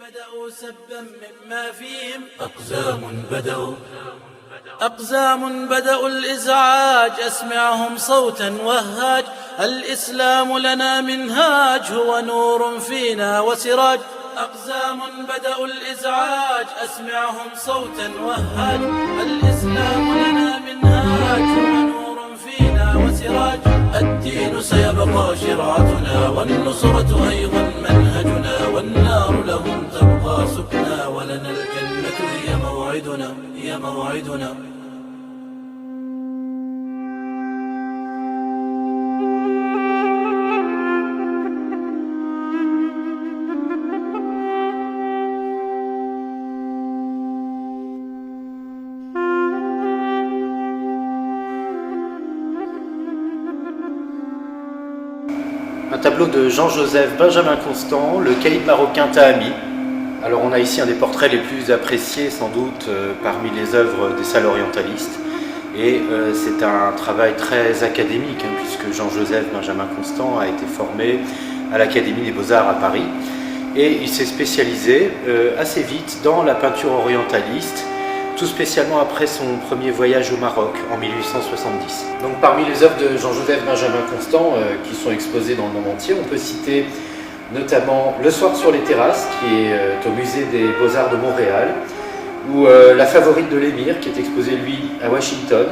بدأوا سبا مما فيهم أقزام بدأوا الإزعاج أسمعهم صوتا وهاج الإسلام لنا منهاج هو نور فينا وسراج أقزام بدأوا الإزعاج أسمعهم صوتا وهاج الإسلام لنا منهاج هو نور فينا وسراج الدين سيبقى شرعتنا والنصرة أيضا منهجنا والنار لهم تبقى سكنا ولنا الجنة هي موعدنا Un tableau de Jean-Joseph Benjamin Constant, le caïd marocain Tahami. Alors on a ici un des portraits les plus appréciés sans doute parmi les œuvres des salles orientalistes. Et c'est un travail très académique puisque Jean-Joseph Benjamin Constant a été formé à l'Académie des Beaux-Arts à Paris. Et il s'est spécialisé assez vite dans la peinture orientaliste, tout spécialement après son premier voyage au Maroc en 1870. Donc parmi les œuvres de Jean-Joseph Benjamin Constant qui sont exposées dans le monde entier, on peut citer notamment Le Soir sur les terrasses qui est au musée des Beaux-Arts de Montréal, ou La Favorite de l'émir qui est exposée lui à Washington.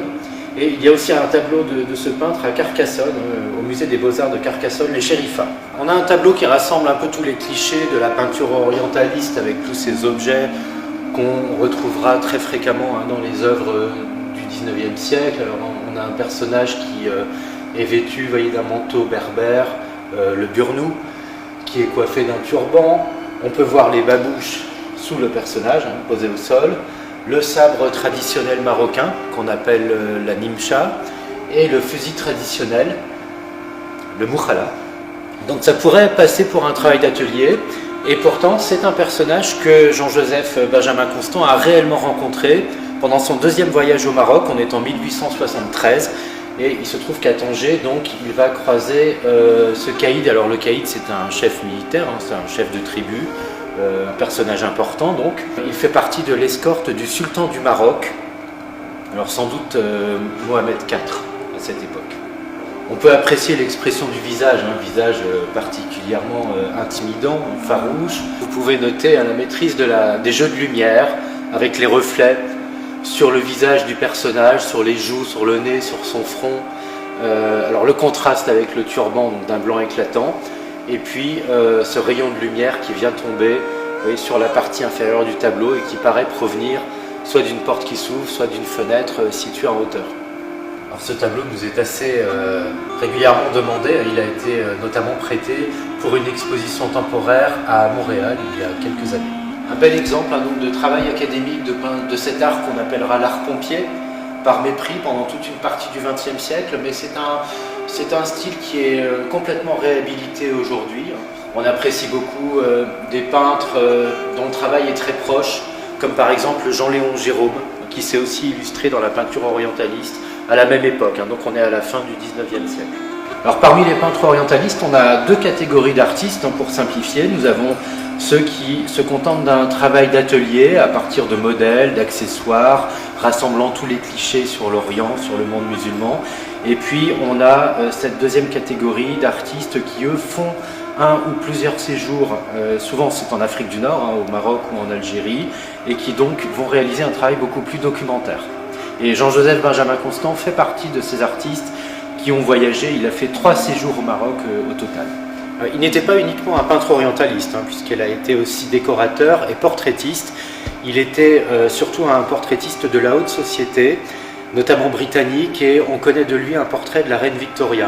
Et il y a aussi un tableau de ce peintre à Carcassonne, au musée des Beaux-Arts de Carcassonne, Les Chérifas. On a un tableau qui rassemble un peu tous les clichés de la peinture orientaliste avec tous ces objets qu'on retrouvera très fréquemment dans les œuvres du 19e siècle. Alors, on a un personnage qui est vêtu d'un manteau berbère, le burnou, qui est coiffé d'un turban. On peut voir les babouches sous le personnage, posé au sol, le sabre traditionnel marocain, qu'on appelle la nimcha, et le fusil traditionnel, le moukhala. Donc ça pourrait passer pour un travail d'atelier. Et pourtant, c'est un personnage que Jean-Joseph Benjamin Constant a réellement rencontré pendant son deuxième voyage au Maroc. On est en 1873 et il se trouve qu'à Tanger, donc, il va croiser ce caïd. Alors le caïd, c'est un chef militaire, c'est un chef de tribu, un personnage important. Donc, il fait partie de l'escorte du sultan du Maroc, alors sans doute Mohamed IV à cette époque. On peut apprécier l'expression du visage, un visage particulièrement intimidant, farouche. Vous pouvez noter la maîtrise des jeux de lumière avec les reflets sur le visage du personnage, sur les joues, sur le nez, sur son front. Alors le contraste avec le turban d'un blanc éclatant et puis ce rayon de lumière qui vient tomber sur la partie inférieure du tableau et qui paraît provenir soit d'une porte qui s'ouvre, soit d'une fenêtre située en hauteur. Alors ce tableau nous est assez régulièrement demandé. Il a été notamment prêté pour une exposition temporaire à Montréal il y a quelques années. Un bel exemple donc, de travail académique de cet art qu'on appellera l'art pompier, par mépris pendant toute une partie du XXe siècle, mais c'est un style qui est complètement réhabilité aujourd'hui. On apprécie beaucoup des peintres dont le travail est très proche, comme par exemple Jean-Léon Gérôme, qui s'est aussi illustré dans la peinture orientaliste à la même époque, donc on est à la fin du 19e siècle. Alors parmi les peintres orientalistes, on a deux catégories d'artistes, pour simplifier. Nous avons ceux qui se contentent d'un travail d'atelier à partir de modèles, d'accessoires, rassemblant tous les clichés sur l'Orient, sur le monde musulman. Et puis on a cette deuxième catégorie d'artistes qui eux font un ou plusieurs séjours, souvent c'est en Afrique du Nord, au Maroc ou en Algérie, et qui donc vont réaliser un travail beaucoup plus documentaire. Et Jean-Joseph Benjamin Constant fait partie de ces artistes qui ont voyagé. Il a fait 3 séjours au Maroc au total. Il n'était pas uniquement un peintre orientaliste, puisqu'il a été aussi décorateur et portraitiste. Il était surtout un portraitiste de la haute société, notamment britannique, et on connaît de lui un portrait de la reine Victoria.